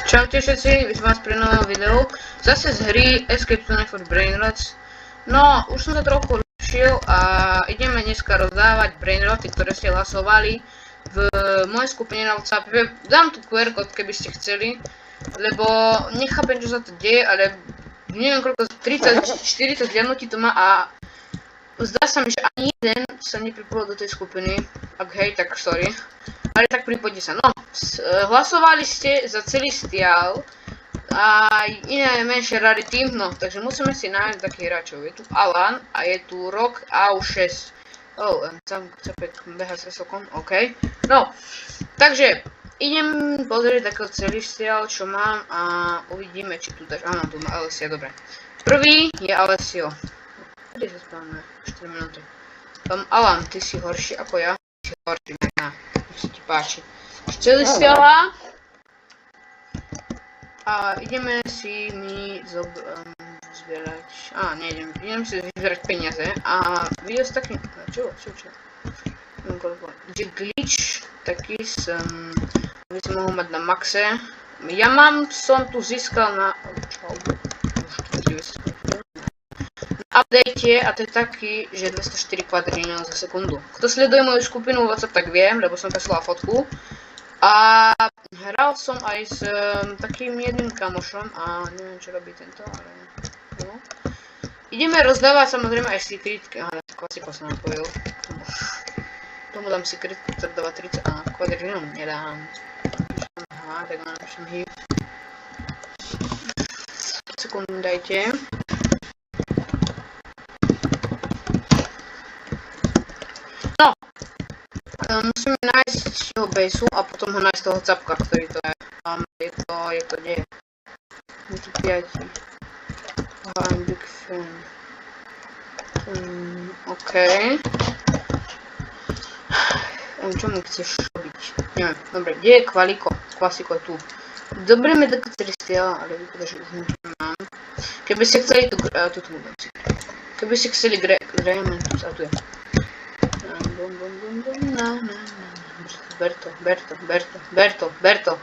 Čaute všetci, vítam vás pri novom videu. Zase z hry Escape to Network Brainrots. No, už som to trochu lepšil a ideme dneska rozdávať brainroty, ktoré ste hlasovali v mojej skupine na WhatsApp. Dám tu QR kód, keby ste chceli, lebo nechápem, čo sa to deje, ale neviem koľko, 30-40 zliadnutí to má a zdá sa mi, že ani jeden sa nepripojil do tej skupiny. Ak hej, tak sorry. Ale tak pripojte sa. No, hlasovali ste za celý stiaľ a iné menšie rarity, no, takže musíme si nájsť takých hráčov. Je tu Alan a je tu Rock AU6. Tam Capek beha s sokom, ok. No, takže idem pozrieť takého celý stiaľ, čo mám a uvidíme, či tu dáš. Áno, tu má Alessia, dobre. Prvý je Alessio. Kedy sa spávame? 4 minúty. Alan, ty si horší ako ja. Ty si horší, na. Sa ti páči. Celý stiaľa. A ideme si my zbierať. Idem si vyzbierať peniaze. A video s takým. Čo? Kde glitch taký aby som mohol mať na maxe. Ja som tu získal na update a to je taký, že 204 kvadrínov za sekundu. Kto sleduje moju skupinu WhatsApp, tak viem, lebo som poslal fotku. A hral som aj s takým jedným kamošom a neviem, čo robí tento, ale no. Ideme rozdávať samozrejme aj secret, ale klasiko som napojil. Tomu dám secret, ktorý dáva 30 a kvadrínov nedám. Aha, tak mám napíšem hip. Sekundu dajte. No, musíme nájsť jeho baseu a potom ho nájsť toho capka, ktorý to je. Je to nie. Je tu 5. I'm big fan. OK. Čo mu chceš robiť? Neviem, dobre, kde je Kvaliko? Klasiko tu. Dobre mi taký celý stiaľ, ale vypadá, že už nič nemám. Keby ste chceli tu budem si. Keby ste chceli Greymantus, a tu je. Berto.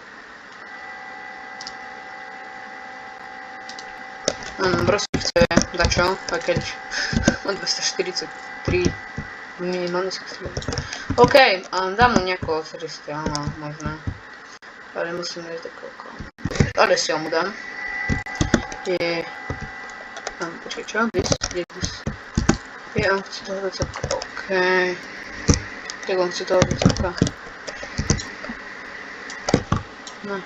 Prosím chce dačo, aj keď mám 243 minimálne sa chce. OK, dám mu nejakého srdcia, možno. Ale musím nájsť koľko. Ale si ho mu dám. Počkej, čo? On chce toho docapka, OK. Tak on chce toho docapka. No.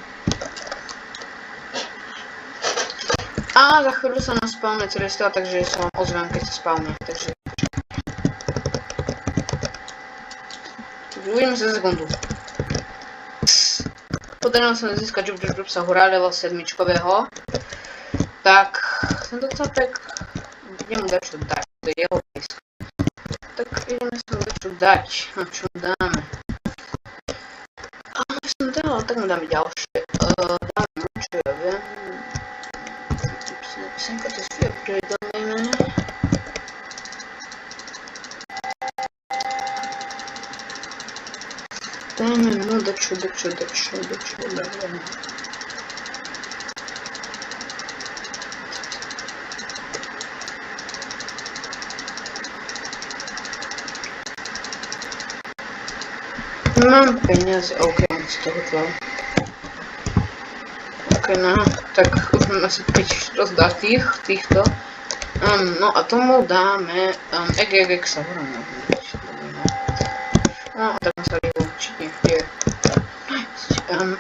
A za chvíľu sa nám spawne celé stiaľ, takže sa vám ozvem, keď sa spawne. Takže uvidíme sa za sekundu. Podarilo sa získať Jup sa hurá level 7-čkového. Tak, tento capek idem mu dať čo dať, to je jeho base. Tak ideme sa mu dať čo dať, a čo dáme. A ja som dal, tak mu dáme ďalšie. Dáme mu, čo ja viem. Písenka, to si upgrade dajme. Dajme mu dačo, dajme. Mám peniaze, OK, z toho to. OK, no, tak už mám asi 5 rozdatých týchto. No a tomu dáme egg sa budeme dať. No a tak ma sa líbo určite, kde je.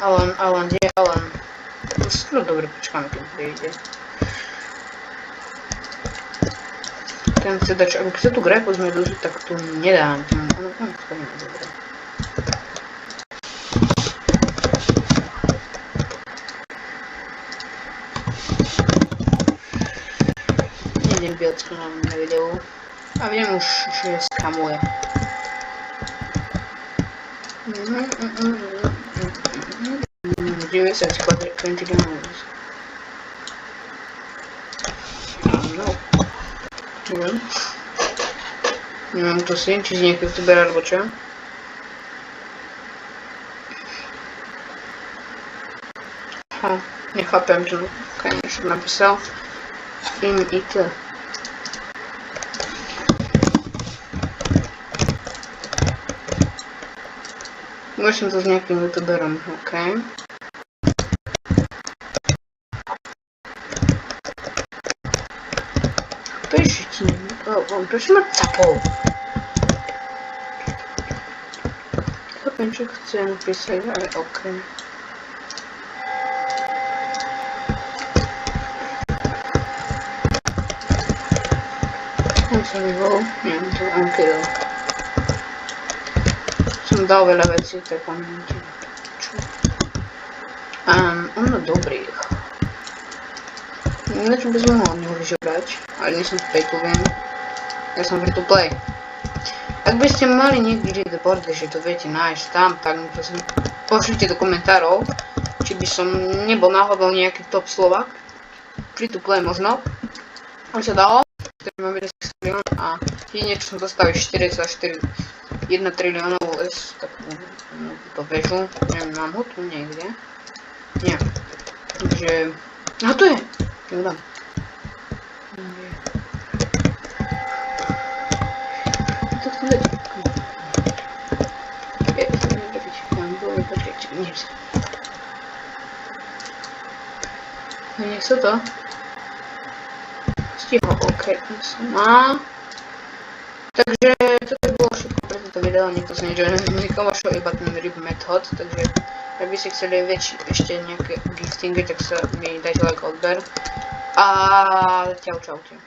Alan, kde je Alan? No dobre, počkáme, keď príde. Ten chce dať, ak chce tu grepu zmeduziť, tak tu nedám. To nie je dobré. Bielcku na videu a viem už, že skamuje. Kde je sa skladri 20 diamonds? No. Nemám to si, či z nejaký youtuber alebo čo? Nechápem, že niečo napísal. In it. Môžem to s nejakým youtuberom, OK. Prečo ma capol? Chápem, čo chce napísať, ale OK. On sa vyvolal, neviem to, on kydal. Som dal veľa vecí, tak pamätím. Čo? Ono dobrých. Ináč by som mohol od neho vyžobrať, ale nie som pay to win. Ja som free to play. Ak by ste mali niekde leaderboardy, že to viete nájsť tam, tak mi prosím pošlite do komentárov, či by som nebol náhodou nejaký top Slovak. Free to play možno. On sa dalo, ktorý máme 10 milión a jedine čo som dostal 4,1 triliónov US, takú túto väžu, neviem, mám ho tu niekde. Nie. Takže, aha, tu je! Jo dám. To chcem dať. To neviem robiť. Mám bolo počkať, nie sa. No nech sa to. Stihol, OK, som má. Takže toto bolo všetko pre toto video, nikto sa nekomošol iba ten rip method, takže ak by ste chceli ešte nejaké giftingy, tak sa mi dajte like, odber. A čaute.